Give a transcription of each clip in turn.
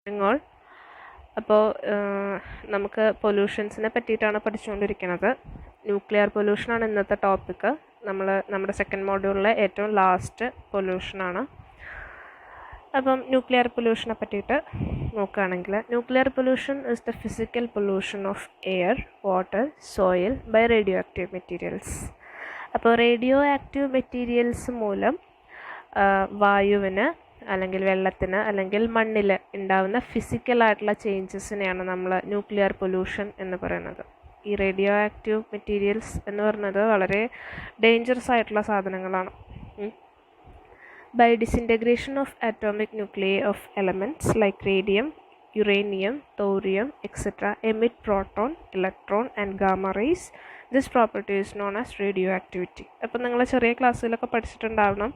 നിങ്ങൾ അപ്പോൾ നമുക്ക് പൊല്യൂഷൻസിനെ പറ്റിയിട്ടാണ് പഠിച്ചുകൊണ്ടിരിക്കുന്നത്. ന്യൂക്ലിയർ പൊല്യൂഷനാണ് ഇന്നത്തെ ടോപ്പിക്ക്. നമ്മുടെ സെക്കൻഡ് മോഡ്യൂളിലെ ഏറ്റവും ലാസ്റ്റ് പൊല്യൂഷനാണ്. അപ്പം ന്യൂക്ലിയർ പൊല്യൂഷനെ പറ്റിയിട്ട് നോക്കുകയാണെങ്കിൽ, nuclear pollution is the physical pollution of air, water, soil by radioactive materials. അപ്പോൾ റേഡിയോ ആക്റ്റീവ് മെറ്റീരിയൽസ് മൂലം വായുവിന് അല്ലെങ്കിൽ വെള്ളത്തിന് അല്ലെങ്കിൽ മണ്ണിൽ ഉണ്ടാകുന്ന ഫിസിക്കലായിട്ടുള്ള ചേഞ്ചസിനെയാണ് നമ്മൾ ന്യൂക്ലിയർ പൊല്യൂഷൻ എന്ന് പറയുന്നത്. ഈ റേഡിയോ ആക്റ്റീവ് മെറ്റീരിയൽസ് എന്ന് പറയുന്നത് വളരെ ഡേഞ്ചറസ് ആയിട്ടുള്ള സാധനങ്ങളാണ്. By disintegration of atomic nuclei of elements like radium, uranium, thorium etcetera emit proton, electron and gamma rays. This property is known as radioactivity ആക്ടിവിറ്റി. അപ്പം നിങ്ങൾ ചെറിയ ക്ലാസ്സിലൊക്കെ പഠിച്ചിട്ടുണ്ടാവണം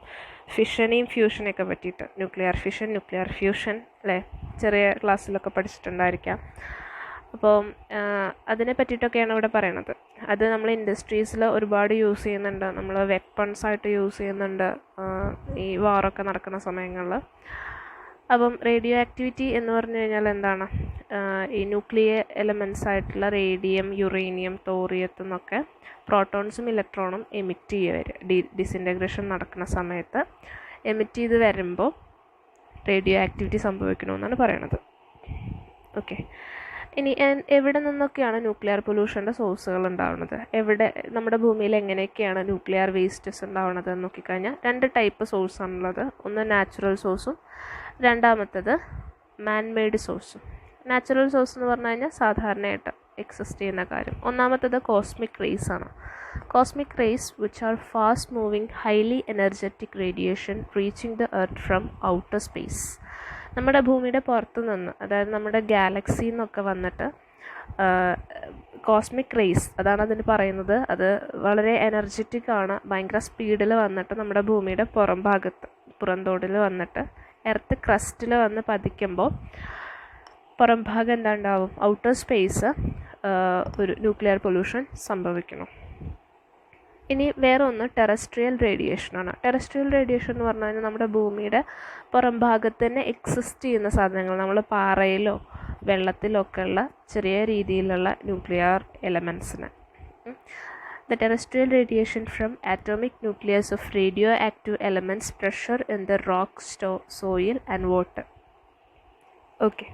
ഫിഷനെയും ഫ്യൂഷനെയൊക്കെ പറ്റിയിട്ട്. ന്യൂക്ലിയർ ഫിഷൻ, ന്യൂക്ലിയർ ഫ്യൂഷൻ അല്ലേ, ചെറിയ ക്ലാസ്സിലൊക്കെ പഠിച്ചിട്ടുണ്ടായിരിക്കാം. അപ്പോൾ അതിനെ പറ്റിയിട്ടൊക്കെയാണ് ഇവിടെ പറയണത്. അത് നമ്മൾ ഇൻഡസ്ട്രീസിൽ ഒരുപാട് യൂസ് ചെയ്യുന്നുണ്ട്, നമ്മൾ വെപ്പൺസായിട്ട് യൂസ് ചെയ്യുന്നുണ്ട് ഈ വാറൊക്കെ നടക്കുന്ന സമയങ്ങളിൽ. അപ്പം റേഡിയോ ആക്ടിവിറ്റി എന്ന് പറഞ്ഞു കഴിഞ്ഞാൽ എന്താണ്? ഈ ന്യൂക്ലിയർ എലമെൻറ്റ്സ് ആയിട്ടുള്ള റേഡിയം, യുറേനിയം, തോറിയത്തു നിന്നൊക്കെ പ്രോട്ടോൺസും ഇലക്ട്രോണും എമിറ്റ് ചെയ്യുക ഡിസിൻറ്റഗ്രേഷൻ നടക്കുന്ന സമയത്ത് എമിറ്റ് ചെയ്ത് വരുമ്പോൾ റേഡിയോ ആക്ടിവിറ്റി സംഭവിക്കണമെന്നാണ് പറയണത്. ഓക്കെ, ഇനി എവിടെ നിന്നൊക്കെയാണ് ന്യൂക്ലിയർ പൊല്യൂഷൻ്റെ സോഴ്സുകൾ ഉണ്ടാവുന്നത്? നമ്മുടെ ഭൂമിയിൽ എങ്ങനെയൊക്കെയാണ് ന്യൂക്ലിയർ വേസ്റ്റസ് ഉണ്ടാവുന്നത് എന്ന് നോക്കിക്കഴിഞ്ഞാൽ 2 ടൈപ്പ് സോഴ്സാണുള്ളത്. ഒന്ന് നാച്ചുറൽ സോഴ്സും, രണ്ടാമത്തത് മാൻമെയ്ഡ് സോഴ്സും. നാച്ചുറൽ സോഴ്സ് എന്ന് പറഞ്ഞു കഴിഞ്ഞാൽ സാധാരണയായിട്ട് എക്സിസ്റ്റ് ചെയ്യുന്ന കാര്യം. ഒന്നാമത്തത് കോസ്മിക് റേസ് ആണ്. Cosmic rays which are fast moving highly energetic radiation reaching the earth from outer space. നമ്മുടെ ഭൂമിയുടെ പുറത്തു നിന്ന്, അതായത് നമ്മുടെ ഗാലക്സിയിൽ നിന്നൊക്കെ വന്നിട്ട് കോസ്മിക് റേസ് അതാണ് അതിന് പറയുന്നത്. അത് വളരെ എനർജറ്റിക് ആണ്, ഭയങ്കര സ്പീഡിൽ വന്നിട്ട് നമ്മുടെ ഭൂമിയുടെ പുറംതോടിൽ വന്നിട്ട് എർത്ത് ക്രസ്റ്റിൽ വന്ന് പതിക്കുമ്പോൾ പുറം ഭാഗം എന്താ ഉണ്ടാവും? ഔട്ടർ സ്പേസ് ഒരു ന്യൂക്ലിയർ പൊല്യൂഷൻ സംഭവിക്കണം. ഇനി വേറെ ഒന്ന് ടെറസ്ട്രിയൽ റേഡിയേഷനാണ്. ടെറസ്ട്രിയൽ റേഡിയേഷൻ എന്ന് പറഞ്ഞു കഴിഞ്ഞാൽ നമ്മുടെ ഭൂമിയുടെ പുറം ഭാഗത്ത് തന്നെ എക്സിസ്റ്റ് ചെയ്യുന്ന സാധനങ്ങൾ, നമ്മൾ പാറയിലോ വെള്ളത്തിലോ ഒക്കെ ഉള്ള ചെറിയ രീതിയിലുള്ള nuclear എലമെൻസിന്. The terrestrial radiation from atomic nucleus of radioactive elements pressure in the rock, soil and water. Okay.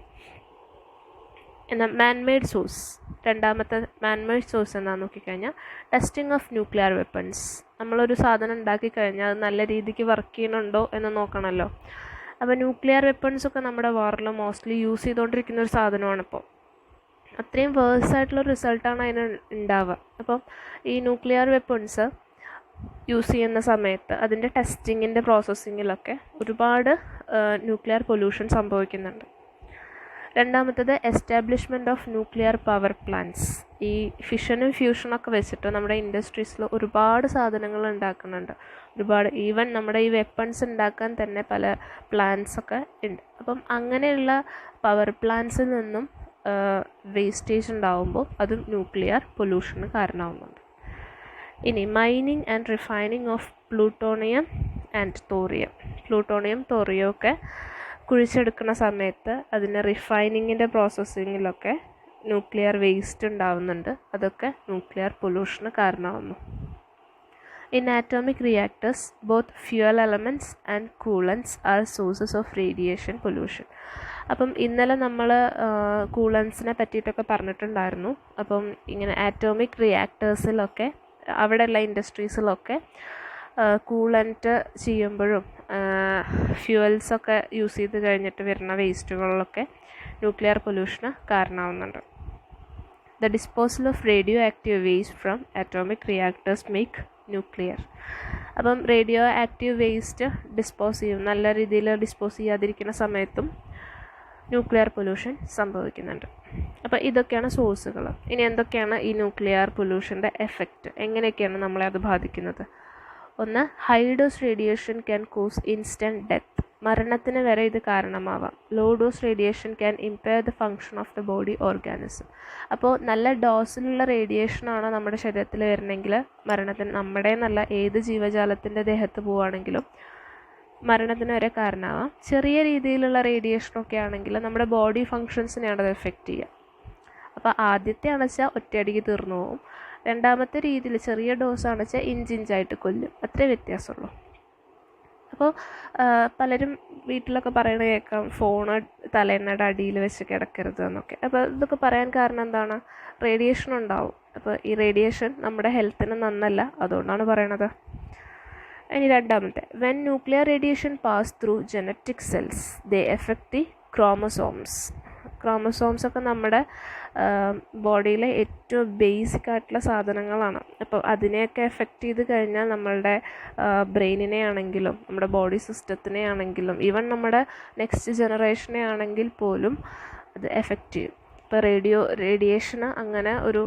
എന്നാൽ മാൻമെയ്ഡ് സോഴ്സ്, രണ്ടാമത്തെ മാൻമെയ്ഡ് സോഴ്സ് എന്താണെന്ന് നോക്കിക്കഴിഞ്ഞാൽ ടെസ്റ്റിംഗ് ഓഫ് ന്യൂക്ലിയർ വെപ്പൺസ്. നമ്മളൊരു സാധനം ഉണ്ടാക്കി കഴിഞ്ഞാൽ അത് നല്ല രീതിക്ക് വർക്ക് ചെയ്യുന്നുണ്ടോ എന്ന് നോക്കണമല്ലോ. അപ്പോൾ ന്യൂക്ലിയർ വെപ്പൺസൊക്കെ നമ്മുടെ വാറിൽ മോസ്റ്റ്ലി യൂസ് ചെയ്തുകൊണ്ടിരിക്കുന്ന ഒരു സാധനമാണ് ഇപ്പോൾ. അത്രയും വേഴ്സായിട്ടുള്ള റിസൾട്ടാണ് അതിന് ഉണ്ടാവുക. അപ്പം ഈ ന്യൂക്ലിയർ വെപ്പൺസ് യൂസ് ചെയ്യുന്ന സമയത്ത് അതിൻ്റെ ടെസ്റ്റിങ്ങിൻ്റെ പ്രോസസ്സിങ്ങിലൊക്കെ ഒരുപാട് ന്യൂക്ലിയർ പൊല്യൂഷൻ സംഭവിക്കുന്നുണ്ട്. രണ്ടാമത്തത് establishment of nuclear power plants. ഈ ഫിഷനും ഫ്യൂഷനൊക്കെ വെച്ചിട്ട് നമ്മുടെ ഇൻഡസ്ട്രീസിൽ ഒരുപാട് സാധനങ്ങൾ ഉണ്ടാക്കുന്നുണ്ട്. ഈവൻ നമ്മുടെ ഈ വെപ്പൺസ് ഉണ്ടാക്കാൻ തന്നെ പല പ്ലാന്റ്സൊക്കെ ഉണ്ട്. അപ്പം അങ്ങനെയുള്ള പവർ പ്ലാന്റ്സിൽ നിന്നും വേസ്റ്റേജ് ഉണ്ടാവുമ്പോൾ അതും ന്യൂക്ലിയർ പൊല്യൂഷന് കാരണമാകുന്നുണ്ട്. ഇനി mining and refining of plutonium and thorium. Plutonium, thorium ഒക്കെ കുഴിച്ചെടുക്കുന്ന സമയത്ത് അതിൻ്റെ റിഫൈനിങ്ങിൻ്റെ പ്രോസസ്സിങ്ങിലൊക്കെ ന്യൂക്ലിയർ വേസ്റ്റ് ഉണ്ടാവുന്നുണ്ട്. അതൊക്കെ ന്യൂക്ലിയർ പൊല്യൂഷന് കാരണമാകുന്നു. In atomic reactors, both fuel elements and coolants are sources of radiation pollution. അപ്പം ഇന്നലെ നമ്മൾ കൂളൻസിനെ പറ്റിയിട്ടൊക്കെ പറഞ്ഞിട്ടുണ്ടായിരുന്നു. അപ്പം ഇങ്ങനെ ആറ്റോമിക് റിയാക്ടേഴ്സിലൊക്കെ അവിടെയുള്ള ഇൻഡസ്ട്രീസിലൊക്കെ കൂളൻറ്റ് ചെയ്യുമ്പോഴും ഫ്യൂവൽസൊക്കെ യൂസ് ചെയ്ത് കഴിഞ്ഞിട്ട് വരുന്ന വേസ്റ്റുകളിലൊക്കെ ന്യൂക്ലിയർ പൊല്യൂഷന് കാരണമാവുന്നുണ്ട്. The disposal of radioactive waste from atomic reactors make nuclear. അപ്പം റേഡിയോ ആക്റ്റീവ് വേസ്റ്റ് ഡിസ്പോസ് ചെയ്യും, നല്ല രീതിയിൽ ഡിസ്പോസ് ചെയ്യാതിരിക്കുന്ന സമയത്തും ന്യൂക്ലിയർ പൊല്യൂഷൻ സംഭവിക്കുന്നുണ്ട്. അപ്പോൾ ഇതൊക്കെയാണ് സോഴ്സുകൾ. ഇനി എന്തൊക്കെയാണ് ഈ ന്യൂക്ലിയർ പൊല്യൂഷൻ്റെ എഫക്റ്റ്, എങ്ങനെയൊക്കെയാണ് നമ്മളെ അത് ബാധിക്കുന്നത്? ഒന്ന്, high dose radiation can cause instant death. മരണത്തിന് വരെ ഇത് കാരണമാവാം. Low dose radiation can impair the function of the body organism. അപ്പോൾ നല്ല ഡോസിലുള്ള റേഡിയേഷനാണ് നമ്മുടെ ശരീരത്തിൽ വരണമെങ്കിൽ മരണത്തിന്, നമ്മുടെ നല്ല ഏത് ജീവജാലത്തിൻ്റെ ദേഹത്ത് പോവുകയാണെങ്കിലും മരണത്തിന് വരെ കാരണമാവാം. ചെറിയ രീതിയിലുള്ള റേഡിയേഷനൊക്കെ ആണെങ്കിൽ നമ്മുടെ ബോഡി ഫങ്ഷൻസിനെയാണ് അത് എഫക്റ്റ് ചെയ്യുക. അപ്പോൾ ആദ്യത്തെ അണച്ചാൽ ഒറ്റയടിക്ക് തീർന്നു പോകും. രണ്ടാമത്തെ രീതിയിൽ ചെറിയ ഡോസ് അണച്ചാൽ ഇഞ്ചിഞ്ചായിട്ട് കൊല്ലും. അത്രേ വ്യത്യാസമുള്ളൂ. അപ്പോൾ പലരും വീട്ടിലൊക്കെ പറയണ കേൾക്കാം, ഫോണ് തലേന്നയുടെ അടിയിൽ വെച്ച് കിടക്കരുത് എന്നൊക്കെ. അപ്പോൾ ഇതൊക്കെ പറയാൻ കാരണം എന്താണ്? റേഡിയേഷൻ ഉണ്ടാവും. അപ്പോൾ ഈ റേഡിയേഷൻ നമ്മുടെ ഹെൽത്തിന് നന്നല്ല, അതുകൊണ്ടാണ് പറയണത്. ഇനി രണ്ടാമത്തെ, when nuclear radiation pass through genetic cells they effect the chromosomes. Chromosomes ഒക്കെ നമ്മുടെ ബോഡിയിലെ ഏറ്റവും ബേസിക് ആയിട്ടുള്ള സാധനങ്ങളാണ്. അപ്പോൾ അതിനെയൊക്കെ എഫക്റ്റ് ചെയ്ത് കഴിഞ്ഞാൽ നമ്മളുടെ ബ്രെയിനിനെ ആണെങ്കിലും നമ്മുടെ ബോഡി സിസ്റ്റത്തിനെ ആണെങ്കിലും ഈവൻ നമ്മുടെ നെക്സ്റ്റ് ജനറേഷനെ ആണെങ്കിൽ പോലും അത് എഫക്റ്റ് ചെയ്യും. ഇപ്പോൾ റേഡിയേഷന് അങ്ങനെ ഒരു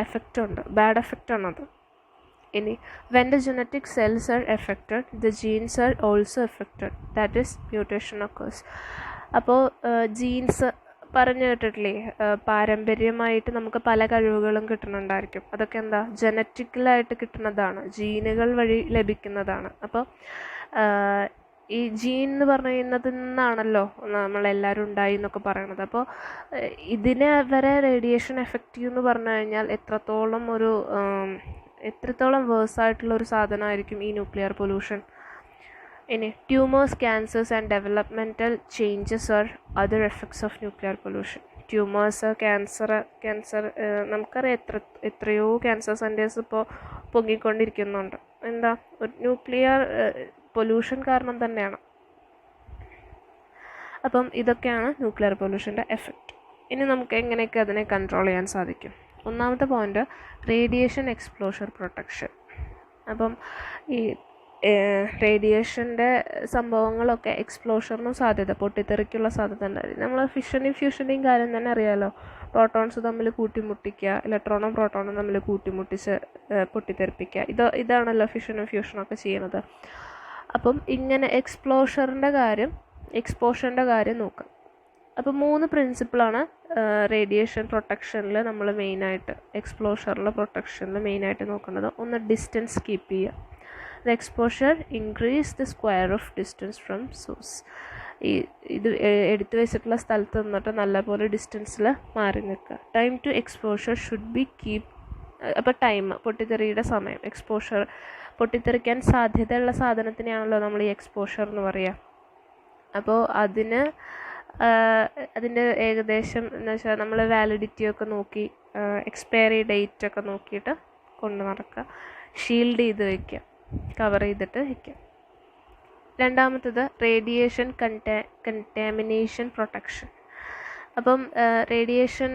എഫക്റ്റ് ഉണ്ട്, ബാഡ് എഫക്റ്റ് ആണത്. ഇനി when the genetic cells are affected the genes are also affected, that is mutation occurs. അപ്പോൾ ജീൻസ് പറഞ്ഞു കേട്ടിട്ടില്ലേ, പാരമ്പര്യമായിട്ട് നമുക്ക് പല കഴിവുകളും കിട്ടുന്നുണ്ടായിരിക്കും. അതൊക്കെ എന്താ? ജനറ്റിക്കലായിട്ട് കിട്ടുന്നതാണ്, ജീനുകൾ വഴി ലഭിക്കുന്നതാണ്. അപ്പോൾ ഈ ജീൻ എന്ന് പറയുന്നതിൽ നിന്നാണല്ലോ നമ്മളെല്ലാവരും ഉണ്ടായി എന്നൊക്കെ പറയണത്. അപ്പോൾ ഇതിനെ വരെ റേഡിയേഷൻ എഫക്റ്റ് ചെയ്യുമെന്ന് പറഞ്ഞു കഴിഞ്ഞാൽ എത്രത്തോളം വേഴ്സായിട്ടുള്ളൊരു സാധനമായിരിക്കും ഈ ന്യൂക്ലിയർ പൊല്യൂഷൻ. ഇനി tumours, cancers and developmental changes are other effects of nuclear pollution. Tumours, cancer നമുക്കറിയാം, എത്രയോ ക്യാൻസർ സെൻറ്റേഴ്സ് ഇപ്പോൾ പൊങ്ങിക്കൊണ്ടിരിക്കുന്നുണ്ട്. എന്താ? ഒരു ന്യൂക്ലിയർ പൊല്യൂഷൻ കാരണം തന്നെയാണ്. അപ്പം ഇതൊക്കെയാണ് ന്യൂക്ലിയർ പൊല്യൂഷൻ്റെ എഫക്റ്റ്. ഇനി നമുക്ക് എങ്ങനെയൊക്കെ അതിനെ കൺട്രോൾ ചെയ്യാൻ സാധിക്കും? ഒന്നാമത്തെ പോയിൻ്റ്, റേഡിയേഷൻ എക്സ്പോഷർ പ്രൊട്ടക്ഷൻ. അപ്പം ഈ റേഡിയേഷൻ്റെ സംഭവങ്ങളൊക്കെ എക്സ്പ്ലോഷറിനും സാധ്യത, പൊട്ടിത്തെറിക്കുള്ള സാധ്യത ഉണ്ടായിരുന്നു. നമ്മൾ ഫിഷൻ്റെയും ഫ്യൂഷൻ്റെയും കാര്യം തന്നെ അറിയാമല്ലോ. പ്രോട്ടോൺസ് തമ്മിൽ കൂട്ടിമുട്ടിക്കുക, ഇലക്ട്രോണും പ്രോട്ടോണും തമ്മിൽ കൂട്ടിമുട്ടിച്ച് പൊട്ടിത്തെറിപ്പിക്കുക, ഇതാണല്ലോ ഫിഷനും ഫ്യൂഷനൊക്കെ ചെയ്യുന്നത്. അപ്പം ഇങ്ങനെ എക്സ്പോഷറിൻ്റെ കാര്യം നോക്കാം. അപ്പോൾ 3 പ്രിൻസിപ്പിളാണ് റേഡിയേഷൻ പ്രൊട്ടക്ഷനിൽ നമ്മൾ മെയിനായിട്ട്, എക്സ്പോഷറിൽ പ്രൊട്ടക്ഷനിൽ മെയിനായിട്ട് നോക്കുന്നത്. ഒന്ന്, ഡിസ്റ്റൻസ് കീപ്പ് ചെയ്യുക. The exposure increase the square of distance from source. ഇത് എടുത്തു വെച്ചിട്ടുള്ള സ്ഥലത്ത് നിന്നിട്ട് നല്ലപോലെ ഡിസ്റ്റൻസിൽ മാറി നിൽക്കുക. Time to exposure should be keep. അപ്പോൾ ടൈം, പൊട്ടിത്തെറിയുടെ സമയം, എക്സ്പോഷർ, പൊട്ടിത്തെറിക്കാൻ സാധ്യതയുള്ള സാധനത്തിനെയാണല്ലോ നമ്മൾ ഈ എക്സ്പോഷർ എന്ന് പറയുക. അപ്പോൾ അതിൻ്റെ ഏകദേശം എന്ന് വെച്ചാൽ നമ്മൾ വാലിഡിറ്റിയൊക്കെ നോക്കി, എക്സ്പയറി ഡേറ്റ് ഒക്കെ നോക്കിയിട്ട് കൊണ്ട് നടക്കുക. ഷീൽഡ് ചെയ്ത് വയ്ക്കുക, കവർ ചെയ്തിട്ട് വയ്ക്കുക. രണ്ടാമത്തത്, റേഡിയേഷൻ കണ്ടാമിനേഷൻ പ്രൊട്ടക്ഷൻ. അപ്പം റേഡിയേഷൻ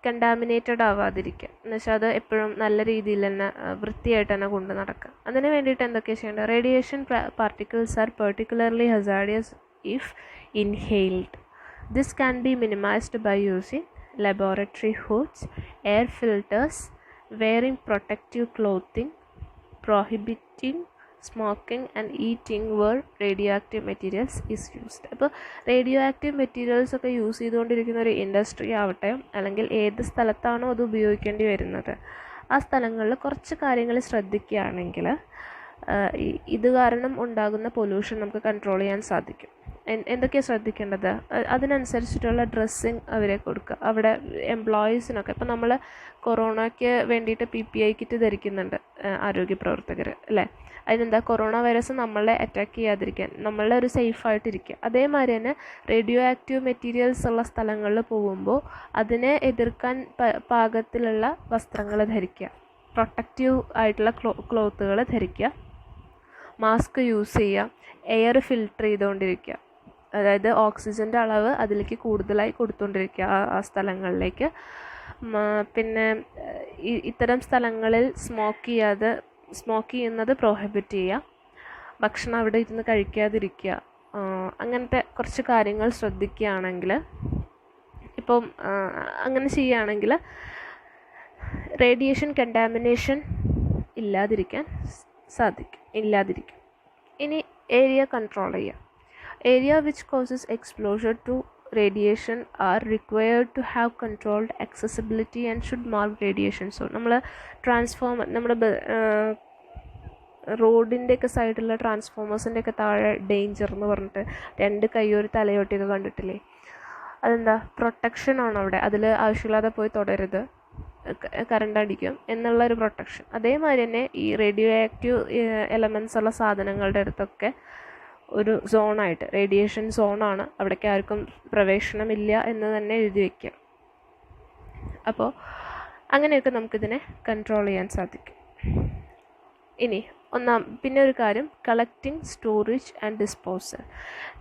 കണ്ടാമിനേറ്റഡ് ആവാതിരിക്കുക എന്ന് വെച്ചാൽ അത് എപ്പോഴും നല്ല രീതിയിൽ തന്നെ വൃത്തിയായിട്ട് തന്നെ കൊണ്ട് നടക്കുക. അതിന് വേണ്ടിയിട്ട് എന്തൊക്കെയാണ് ചെയ്യേണ്ടത്? Radiation particles are particularly hazardous if inhaled. This can be minimized by using laboratory hoods, air filters, wearing protective clothing, prohibiting smoking and eating where radioactive materials is used. അപ്പോൾ റേഡിയോ ആക്റ്റീവ് മെറ്റീരിയൽസ് ഒക്കെ use ചെയ്തുകൊണ്ടിരിക്കുന്ന ഒരു industry ആവട്ടെ, അല്ലെങ്കിൽ ഏത് സ്ഥലത്താണോ അത് ഉപയോഗിക്കേണ്ടി വരുന്നത്, ആ സ്ഥലങ്ങളിൽ കുറച്ച് കാര്യങ്ങൾ ശ്രദ്ധിക്കുകയാണെങ്കിൽ ഇത് കാരണം ഉണ്ടാകുന്ന പൊല്യൂഷൻ നമുക്ക് കൺട്രോൾ ചെയ്യാൻ സാധിക്കും. എന്തൊക്കെയാണ് ശ്രദ്ധിക്കേണ്ടത്? അതിനനുസരിച്ചിട്ടുള്ള ഡ്രസ്സിങ് അവരെ കൊടുക്കുക. അവിടെ എംപ്ലോയീസിനൊക്കെ, ഇപ്പോൾ നമ്മൾ കൊറോണയ്ക്ക് വേണ്ടിയിട്ട് PPI കിറ്റ് ധരിക്കുന്നുണ്ട് ആരോഗ്യ പ്രവർത്തകർ, അല്ലേ? അതിനെന്താ? കൊറോണ വൈറസ് നമ്മളെ അറ്റാക്ക് ചെയ്യാതിരിക്കാൻ, നമ്മളെ ഒരു സേഫായിട്ടിരിക്കുക. അതേമാതിരി തന്നെ റേഡിയോ ആക്റ്റീവ് മെറ്റീരിയൽസ് ഉള്ള സ്ഥലങ്ങളിൽ പോകുമ്പോൾ അതിനെ എതിർക്കാൻ പാകത്തിലുള്ള വസ്ത്രങ്ങൾ ധരിക്കുക, പ്രൊട്ടക്റ്റീവ് ആയിട്ടുള്ള ക്ലോത്തുകൾ ധരിക്കുക, മാസ്ക് യൂസ് ചെയ്യുക, എയർ ഫിൽട്ടർ ചെയ്തുകൊണ്ടിരിക്കുക. അതായത് ഓക്സിജൻ്റെ അളവ് അതിലേക്ക് കൂടുതലായി കൊടുത്തുകൊണ്ടിരിക്കുക ആ സ്ഥലങ്ങളിലേക്ക്. പിന്നെ ഇത്തരം സ്ഥലങ്ങളിൽ സ്മോക്ക് ചെയ്യുന്നത് പ്രോഹിബിറ്റ് ചെയ്യുക, ഭക്ഷണം അവിടെ ഇരുന്ന് കഴിക്കാതിരിക്കുക. അങ്ങനത്തെ കുറച്ച് കാര്യങ്ങൾ ശ്രദ്ധിക്കുകയാണെങ്കിൽ, ഇപ്പം അങ്ങനെ ചെയ്യുകയാണെങ്കിൽ റേഡിയേഷൻ കണ്ടാമിനേഷൻ ഇല്ലാതിരിക്കും. ഇനി ഏരിയ കൺട്രോൾ ചെയ്യുക. Area which causes exposure to radiation are required to have controlled accessibility and should mark radiation zone. നമ്മൾ നമ്മുടെ റോഡിൻ്റെയൊക്കെ സൈഡിലുള്ള ട്രാൻസ്ഫോമേഴ്സിൻ്റെയൊക്കെ താഴെ ഡേഞ്ചർ എന്ന് പറഞ്ഞിട്ട് 2 കൈ ഒരു തലയോട്ടിയൊക്കെ കണ്ടിട്ടില്ലേ? അതെന്താ? പ്രൊട്ടക്ഷനാണ് അവിടെ. അതിൽ ആവശ്യമില്ലാതെ പോയി തൊടരുത്, കറണ്ട് അടിക്കും എന്നുള്ളൊരു പ്രൊട്ടക്ഷൻ. അതേമാതിരി തന്നെ ഈ റേഡിയോ ആക്റ്റീവ് എലമെൻറ്റ്സ് ഉള്ള സാധനങ്ങളുടെ അടുത്തൊക്കെ ഒരു സോണായിട്ട്, റേഡിയേഷൻ സോണാണ്, അവിടേക്ക് ആർക്കും പ്രവേശനമില്ല എന്ന് തന്നെ എഴുതി വയ്ക്കുക. അപ്പോൾ അങ്ങനെയൊക്കെ നമുക്കിതിനെ കൺട്രോൾ ചെയ്യാൻ സാധിക്കും. ഇനി പിന്നെ ഒരു കാര്യം, കളക്റ്റിംഗ്, സ്റ്റോറേജ് ആൻഡ് ഡിസ്പോസൽ.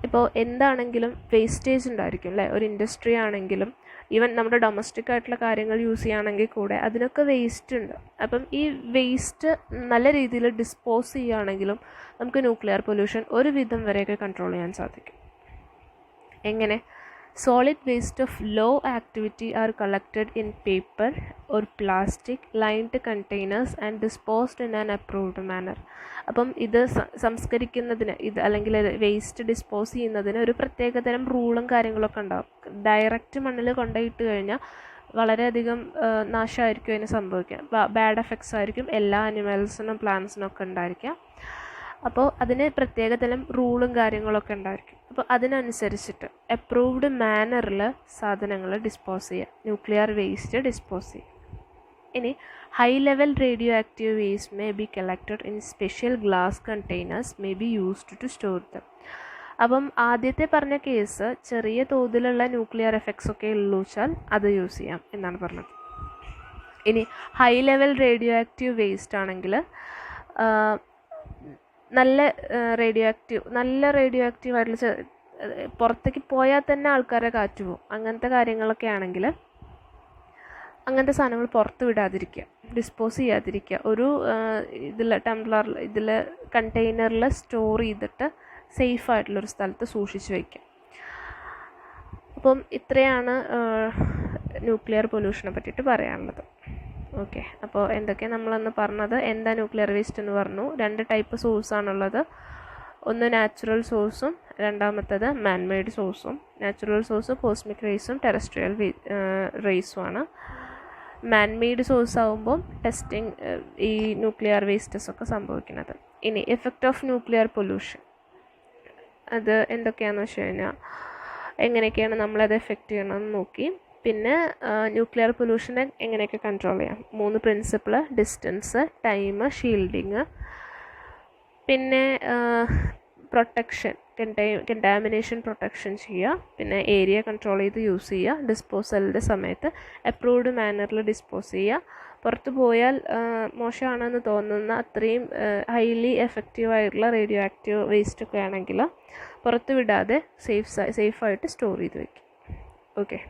ഇപ്പോൾ എന്താണെങ്കിലും വേസ്റ്റേജ് ഉണ്ടായിരിക്കും അല്ലേ? ഒരു ഇൻഡസ്ട്രി ആണെങ്കിലും ഈവൻ നമ്മുടെ ഡൊമസ്റ്റിക് ആയിട്ടുള്ള കാര്യങ്ങൾ യൂസ് ചെയ്യുകയാണെങ്കിൽ കൂടെ അതിനൊക്കെ വേസ്റ്റ് ഉണ്ട്. അപ്പം ഈ വേസ്റ്റ് നല്ല രീതിയിൽ ഡിസ്പോസ് ചെയ്യുകയാണെങ്കിലും നമുക്ക് ന്യൂക്ലിയർ പൊല്യൂഷൻ ഒരു വിധം വരെയൊക്കെ കൺട്രോൾ ചെയ്യാൻ സാധിക്കും. എങ്ങനെ? Solid waste of low activity are collected in paper or plastic lined containers and disposed in an approved manner. അപ്പം ഇത് സംസ്കരിക്കുന്നതിന് അല്ലെങ്കിൽ വേസ്റ്റ് ഡിസ്പോസ് ചെയ്യുന്നതിന് ഒരു പ്രത്യേകതരം റൂളും കാര്യങ്ങളൊക്കെ ഉണ്ടാവും. ഡയറക്റ്റ് മണ്ണിൽ കൊണ്ടുപോയിട്ട് കഴിഞ്ഞാൽ വളരെയധികം നാശമായിരിക്കും അതിന് സംഭവിക്കുക. ബാഡ് എഫക്ട്സ് ആയിരിക്കും എല്ലാ അനിമൽസിനും പ്ലാന്റ്സിനും ഒക്കെ ഉണ്ടായിരിക്കുക. അപ്പോൾ അതിന് പ്രത്യേകതരം റൂളും കാര്യങ്ങളൊക്കെ ഉണ്ടായിരിക്കും. അപ്പോൾ അതിനനുസരിച്ചിട്ട് അപ്രൂവ്ഡ് മാനറിൽ സാധനങ്ങൾ ഡിസ്പോസ് ചെയ്യുക, ന്യൂക്ലിയർ വേസ്റ്റ് ഡിസ്പോസ് ചെയ്യുക. ഇനി high level radioactive waste may be collected in special glass containers may be used to store them. അപ്പം ആദ്യത്തെ പറഞ്ഞ കേസ് ചെറിയ തോതിലുള്ള ന്യൂക്ലിയർ എഫക്ട്സ് ഒക്കെ ഉള്ളൂ വെച്ചാൽ അത് യൂസ് ചെയ്യാം എന്നാണ് പറഞ്ഞത്. ഇനി high level radioactive waste ആണെങ്കിൽ നല്ല റേഡിയോ ആക്റ്റീവ് ആയിട്ടുള്ള പുറത്തേക്ക് പോയാൽ തന്നെ ആൾക്കാരെ കാറ്റ് പോകും, അങ്ങനത്തെ കാര്യങ്ങളൊക്കെ ആണെങ്കിൽ അങ്ങനത്തെ സാധനങ്ങൾ പുറത്ത് വിടാതിരിക്കുക, ഡിസ്പോസ് ചെയ്യാതിരിക്കുക. ഒരു ഇതിൽ കണ്ടെയ്നറിൽ സ്റ്റോർ ചെയ്തിട്ട് സേഫായിട്ടുള്ളൊരു സ്ഥലത്ത് സൂക്ഷിച്ച് വയ്ക്കുക. അപ്പം ഇത്രയാണ് ന്യൂക്ലിയർ പൊല്യൂഷനെ പറ്റിയിട്ട് പറയാനുള്ളത്. ഓക്കെ, അപ്പോൾ എന്തൊക്കെയാണ് നമ്മളന്ന് പറഞ്ഞത്? എന്താ ന്യൂക്ലിയർ വേസ്റ്റ് എന്ന് പറഞ്ഞു. 2 ടൈപ്പ് സോഴ്സാണുള്ളത്. ഒന്ന് നാച്ചുറൽ സോഴ്സും രണ്ടാമത്തേത് മാൻമെയ്ഡ് സോഴ്സും. നാച്ചുറൽ സോഴ്സ് കോസ്മിക് റേസും ടെറസ്ട്രിയൽ റേസുമാണ്. മാൻമെയ്ഡ് സോഴ്സ് ആകുമ്പോൾ ഈ ന്യൂക്ലിയർ വേസ്റ്റസ് ഒക്കെ സംഭവിക്കുന്നത്. ഇനി എഫക്റ്റ് ഓഫ് ന്യൂക്ലിയർ പൊല്യൂഷൻ, അത് എന്തൊക്കെയാണെന്ന് വെച്ച് കഴിഞ്ഞാൽ എങ്ങനെയൊക്കെയാണ് നമ്മളത് എഫക്റ്റ് ചെയ്യണമെന്ന് നോക്കി. പിന്നെ ന്യൂക്ലിയർ പൊല്യൂഷനെ എങ്ങനെയൊക്കെ കൺട്രോൾ ചെയ്യാം. 3 പ്രിൻസിപ്പിൾ: ഡിസ്റ്റൻസ്, ടൈം, ഷീൽഡിങ്. പിന്നെ പ്രൊട്ടക്ഷൻ, കണ്ടാമിനേഷൻ പ്രൊട്ടക്ഷൻ ചെയ്യുക. പിന്നെ ഏരിയ കൺട്രോൾ ചെയ്ത് യൂസ് ചെയ്യുക. ഡിസ്പോസലിൻ്റെ സമയത്ത് അപ്രൂവ്ഡ് മാനറിൽ ഡിസ്പോസ് ചെയ്യുക. പുറത്ത് പോയാൽ മോശമാണെന്ന് തോന്നുന്ന അത്രയും ഹൈലി എഫക്റ്റീവായിട്ടുള്ള റേഡിയോ ആക്റ്റീവ് വേസ്റ്റ് ഒക്കെ ആണെങ്കിൽ പുറത്ത് വിടാതെ സേഫായിട്ട് സ്റ്റോർ ചെയ്ത് വയ്ക്കും. ഓക്കെ.